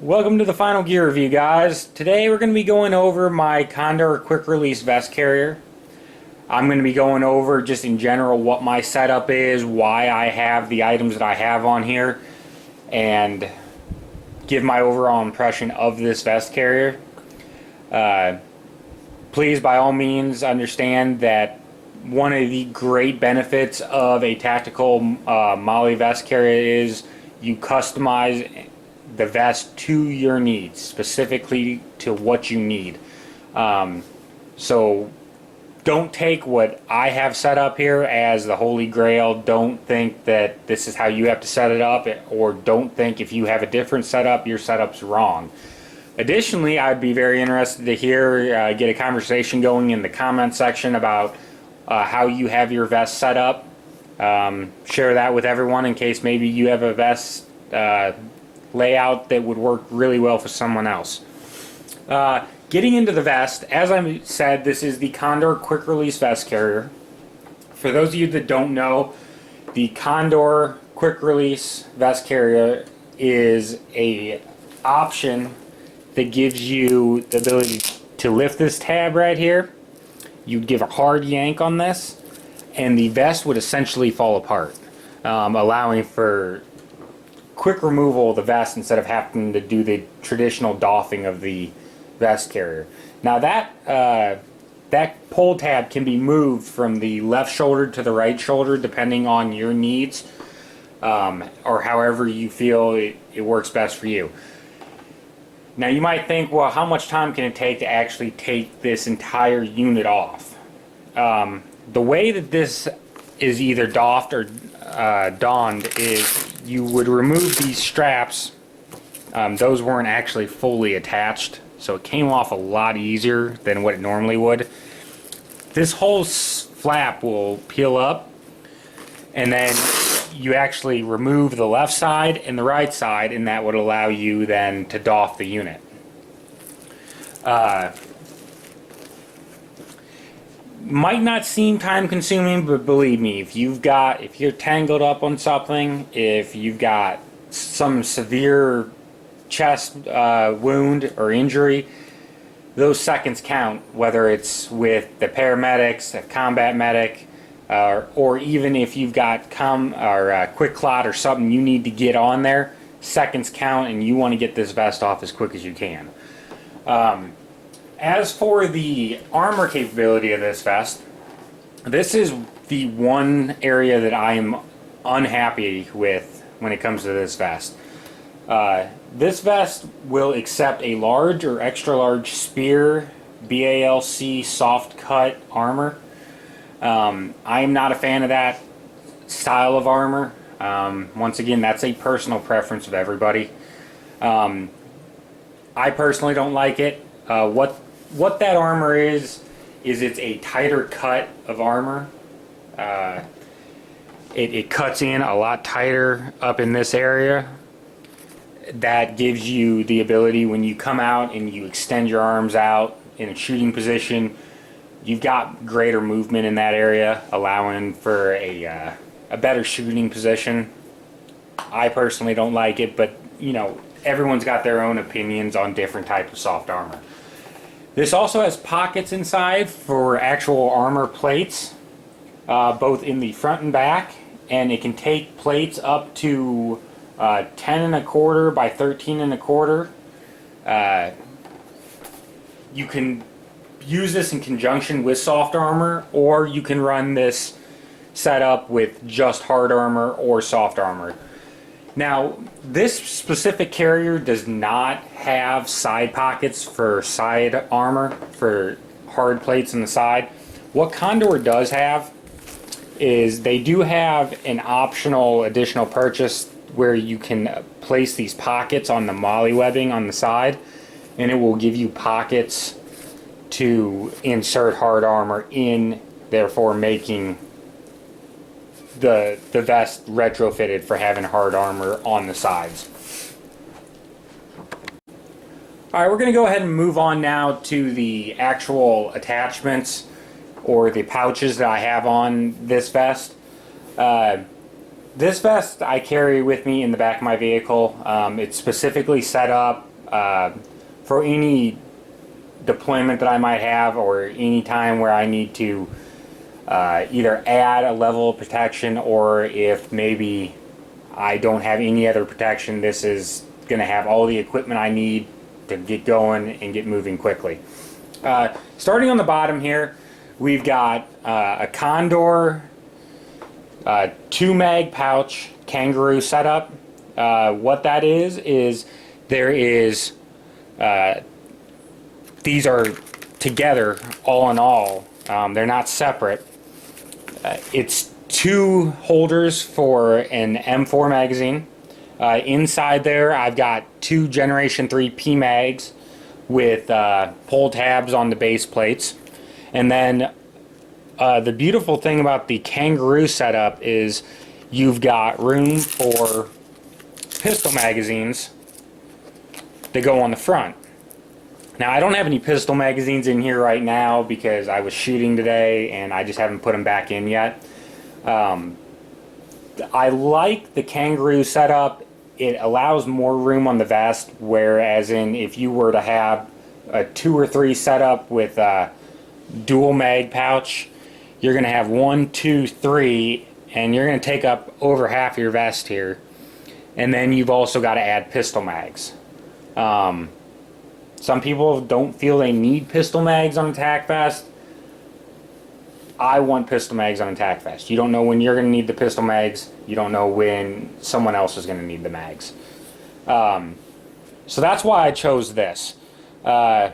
Welcome to the final gear review, guys. Today we're going to be going over my Condor Quick Release vest carrier. I'm going to be going over just in general what my setup is, why I have the items that I have on here, and give my overall impression of this vest carrier. Please, by all means, understand that one of the great benefits of a tactical molle vest carrier is you customize the vest to your needs, specifically to what you need. So don't take what I have set up here as the holy grail. Don't think that this is how you have to set it up, or don't think if you have a different setup, your setup's wrong. Additionally, I'd be very interested to hear, get a conversation going in the comment section about how you have your vest set up. Share that with everyone in case maybe you have a vest layout that would work really well for someone else. Getting into the vest, as I said, this is the Condor Quick Release vest carrier. For those of you that don't know, the Condor Quick Release vest carrier is a option that gives you the ability to lift this tab right here. You'd give a hard yank on this and the vest would essentially fall apart, allowing for quick removal of the vest instead of having to do the traditional doffing of the vest carrier. Now that pull tab can be moved from the left shoulder to the right shoulder depending on your needs, or however you feel it works best for you. Now you might think, well, how much time can it take to actually take this entire unit off? The way that this is either doffed or donned is you would remove these straps. Those weren't actually fully attached, so it came off a lot easier than what it normally would. This whole flap will peel up, and then you actually remove the left side and the right side, and that would allow you then to doff the unit. Might not seem time consuming, but believe me, if you're tangled up on something, if you've got some severe chest wound or injury, those seconds count, whether it's with the paramedics, a combat medic, or even if you've got quick clot or something you need to get on there, seconds count and you want to get this vest off as quick as you can. As for the armor capability of this vest, this is the one area that I am unhappy with when it comes to this vest. This vest will accept a large or extra large spear BALC soft cut armor. I am not a fan of that style of armor. Once again, that's a personal preference of everybody. I personally don't like it. What that armor is it's a tighter cut of armor. It cuts in a lot tighter up in this area. That gives you the ability when you come out and you extend your arms out in a shooting position, you've got greater movement in that area, allowing for a better shooting position. I personally don't like it, but you know, everyone's got their own opinions on different types of soft armor. This also has pockets inside for actual armor plates, both in the front and back, and it can take plates up to 10 1/4 by 13 1/4. You can use this in conjunction with soft armor, or you can run this setup with just hard armor or soft armor. Now, this specific carrier does not have side pockets for side armor, for hard plates on the side. What Condor does have is they do have an optional additional purchase where you can place these pockets on the molle webbing on the side, and it will give you pockets to insert hard armor in, therefore making the vest retrofitted for having hard armor on the sides. Alright, we're going to go ahead and move on now to the actual attachments or the pouches that I have on this vest. This vest I carry with me in the back of my vehicle. It's specifically set up for any deployment that I might have, or any time where I need to either add a level of protection, or if maybe I don't have any other protection, this is going to have all the equipment I need to get going and get moving quickly. Starting on the bottom here, we've got a Condor 2 mag pouch kangaroo setup. What that is there is these are together all in all. They're not separate. It's 2 holders for an M4 magazine. Inside there I've got 2 Generation 3 PMags with pull tabs on the base plates. And then the beautiful thing about the kangaroo setup is you've got room for pistol magazines that go on the front. Now, I don't have any pistol magazines in here right now because I was shooting today and I just haven't put them back in yet. I like the kangaroo setup. It allows more room on the vest, whereas if you were to have a 2 or 3 setup with a dual mag pouch, you're going to have 1, 2, 3, and you're going to take up over half your vest here. And then you've also got to add pistol mags. Some people don't feel they need pistol mags on a tac vest. I want pistol mags on a tac vest. You don't know when you're going to need the pistol mags. You don't know when someone else is going to need the mags. So that's why I chose this. I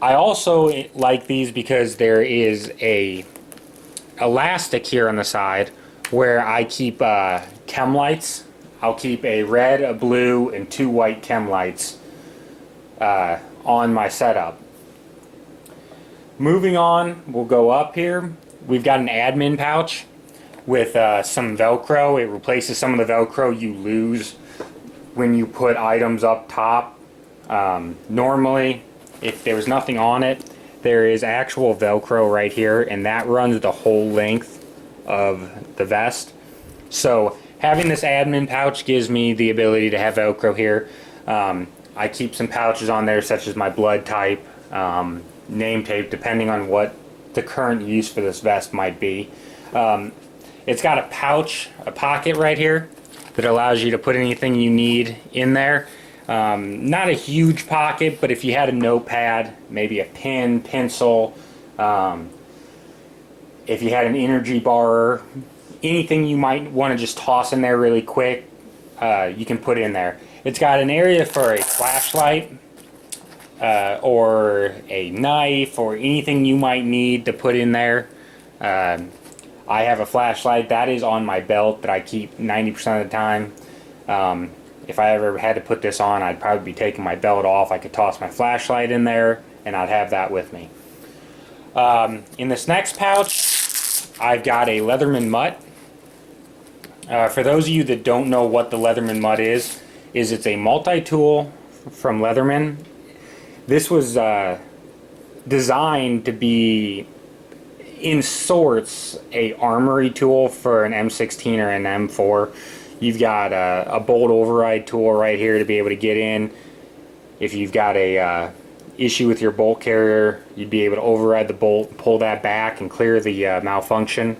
also like these because there is a elastic here on the side where I keep chem lights. I'll keep a red, a blue, and 2 white chem lights on my setup. Moving on, we'll go up here. We've got an admin pouch with some Velcro. It replaces some of the Velcro you lose when you put items up top. Normally, if there was nothing on it, there is actual Velcro right here, and that runs the whole length of the vest. So having this admin pouch gives me the ability to have Velcro here. I keep some pouches on there, such as my blood type, name tape, depending on what the current use for this vest might be. It's got a pocket right here that allows you to put anything you need in there. Not a huge pocket, but if you had a notepad, maybe a pen, pencil, if you had an energy bar, anything you might want to just toss in there really quick, you can put in there. It's got an area for a flashlight or a knife or anything you might need to put in there. I have a flashlight that is on my belt that I keep 90% of the time. If I ever had to put this on, I'd probably be taking my belt off. I could toss my flashlight in there and I'd have that with me. In this next pouch, I've got a Leatherman mutt. For those of you that don't know what the Leatherman mutt is it's a multi-tool from Leatherman. This was designed to be, in sorts, a armory tool for an M16 or an M4. You've got a bolt override tool right here to be able to get in. If you've got a issue with your bolt carrier, you'd be able to override the bolt, pull that back, and clear the malfunction.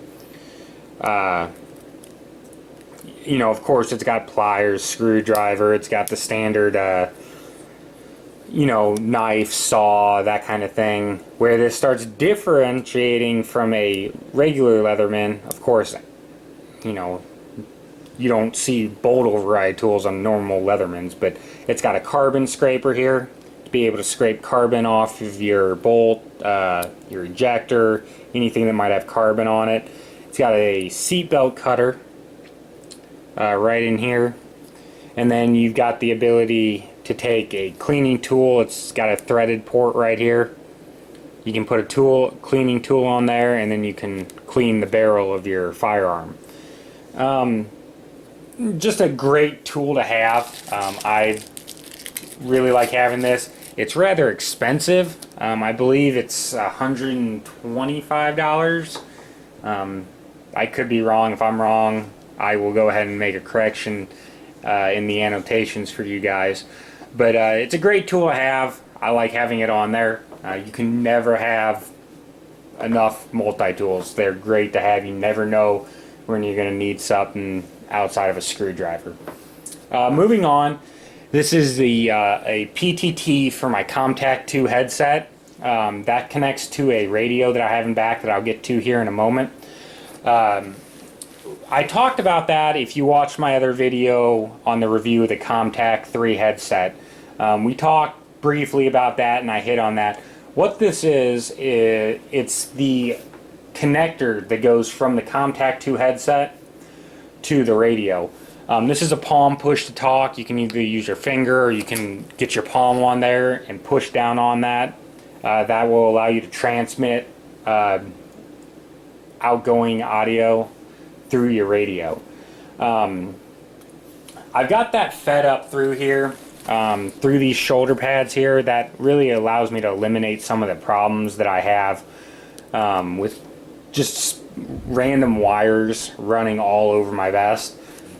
You know, of course, it's got pliers, screwdriver, it's got the standard, you know, knife, saw, that kind of thing. Where this starts differentiating from a regular Leatherman, of course, you know, you don't see bolt override tools on normal Leathermans, but it's got a carbon scraper here to be able to scrape carbon off of your bolt, your ejector, anything that might have carbon on it. It's got a seatbelt cutter right in here, and then you've got the ability to take a cleaning tool. It's got a threaded port right here. You can put a cleaning tool on there, and then you can clean the barrel of your firearm. Just a great tool to have. I really like having this. It's rather expensive. I believe it's $125. I could be wrong. If I'm wrong, I will go ahead and make a correction in the annotations for you guys. But it's a great tool to have. I like having it on there. You can never have enough multi-tools. They're great to have. You never know when you're going to need something outside of a screwdriver. Moving on, this is the a PTT for my Comtac 2 headset. That connects to a radio that I have in back that I'll get to here in a moment. I talked about that if you watched my other video on the review of the Comtac 3 headset. We talked briefly about that and I hit on that. What this is it's the connector that goes from the Comtac 2 headset to the radio. This is a palm push to talk. You can either use your finger or you can get your palm on there and push down on that. That will allow you to transmit outgoing audio through your radio. I've got that fed up through here, through these shoulder pads here. That really allows me to eliminate some of the problems that I have with just random wires running all over my vest.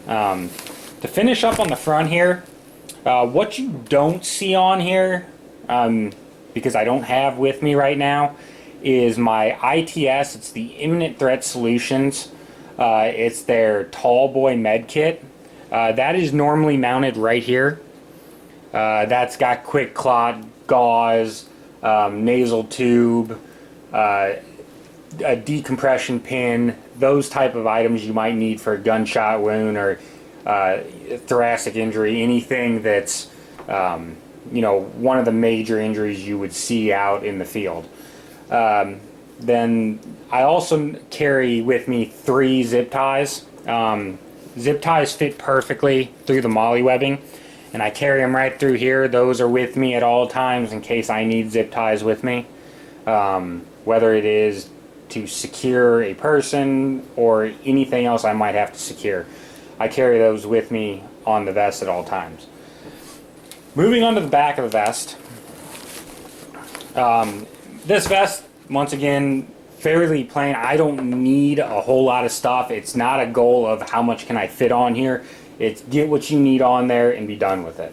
To finish up on the front here, what you don't see on here, because I don't have with me right now, is my ITS. It's the Imminent Threat Solutions. It's their Tall Boy Med Kit. That is normally mounted right here. That's got quick clot, gauze, nasal tube, a decompression pin, those type of items you might need for a gunshot wound or thoracic injury, anything that's one of the major injuries you would see out in the field. Then I also carry with me 3 zip ties. Zip ties fit perfectly through the molle webbing, and I carry them right through here. Those are with me at all times in case I need zip ties with me, whether it is to secure a person or anything else I might have to secure. I carry those with me on the vest at all times. Moving on to the back of the vest. This vest, once again, fairly plain. I don't need a whole lot of stuff. It's not a goal of how much can I fit on here. It's get what you need on there and be done with it.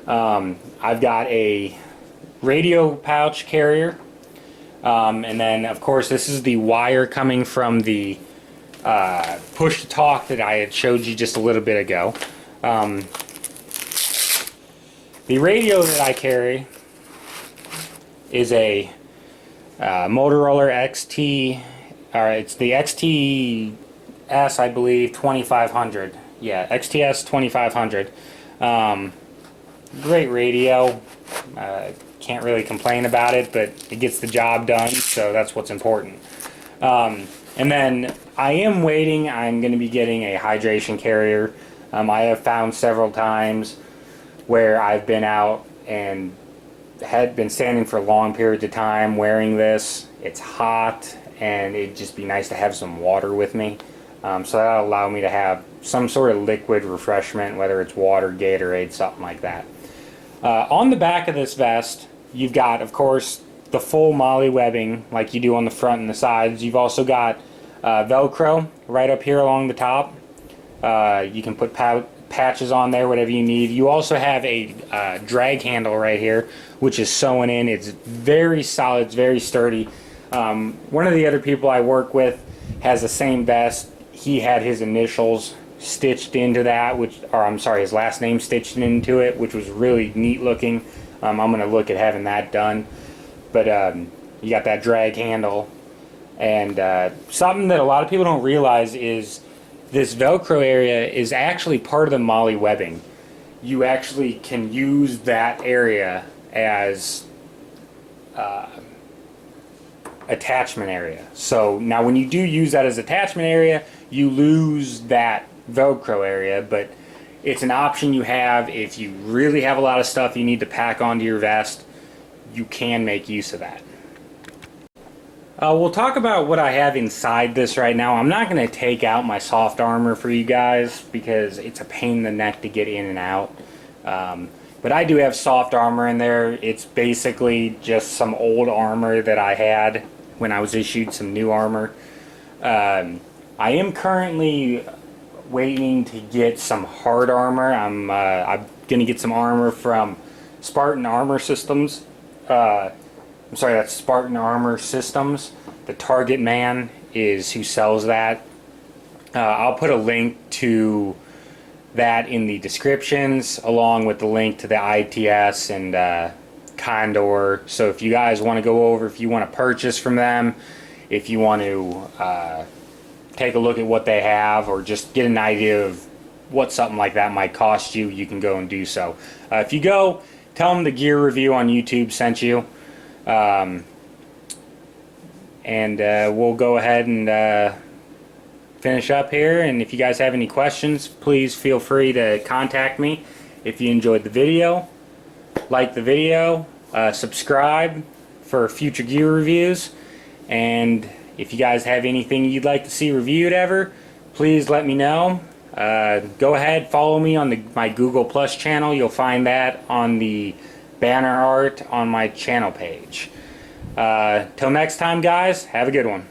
I've got a radio pouch carrier. And then, of course, this is the wire coming from the push to talk that I had showed you just a little bit ago. The radio that I carry is a Motorola XT, it's the XTS, I believe, 2500. Yeah, XTS 2500. Great radio. Can't really complain about it, but it gets the job done, so that's what's important. And then I am waiting. I'm going to be getting a hydration carrier. I have found several times where I've been out and had been standing for long periods of time wearing this. It's hot and it'd just be nice to have some water with me. So that'll allow me to have some sort of liquid refreshment, whether it's water, Gatorade, something like that. On the back of this vest, you've got, of course, the full molle webbing like you do on the front and the sides. You've also got Velcro right up here along the top. You can put patches on there, whatever you need. You also have a drag handle right here, which is sewn in. It's very solid, it's very sturdy. One of the other people I work with has the same vest. He had his initials stitched into that, his last name stitched into it, which was really neat looking. I'm going to look at having that done. But you got that drag handle. And something that a lot of people don't realize is this Velcro area is actually part of the molle webbing. You actually can use that area as attachment area. So now when you do use that as attachment area, you lose that Velcro area, but it's an option you have if you really have a lot of stuff you need to pack onto your vest. You can make use of that. We'll talk about what I have inside this right now. I'm not going to take out my soft armor for you guys because it's a pain in the neck to get in and out. But I do have soft armor in there. It's basically just some old armor that I had when I was issued some new armor. I am currently waiting to get some hard armor. I'm going gonna get some armor from Spartan Armor Systems. I'm sorry, that's Spartan Armor Systems. The Target Man is who sells that. I'll put a link to that in the descriptions, along with the link to the ITS and Condor. So if you guys want to go over, if you want to purchase from them, if you want to take a look at what they have, or just get an idea of what something like that might cost you, you can go and do so. If you go, tell them the gear review on YouTube sent you. We'll go ahead and finish up here, and if you guys have any questions, please feel free to contact me. If you enjoyed the video, like the video, subscribe for future gear reviews, and if you guys have anything you'd like to see reviewed ever, please let me know. Go ahead, follow me on my Google Plus channel. You'll find that on the banner art on my channel page. Till next time, guys, have a good one.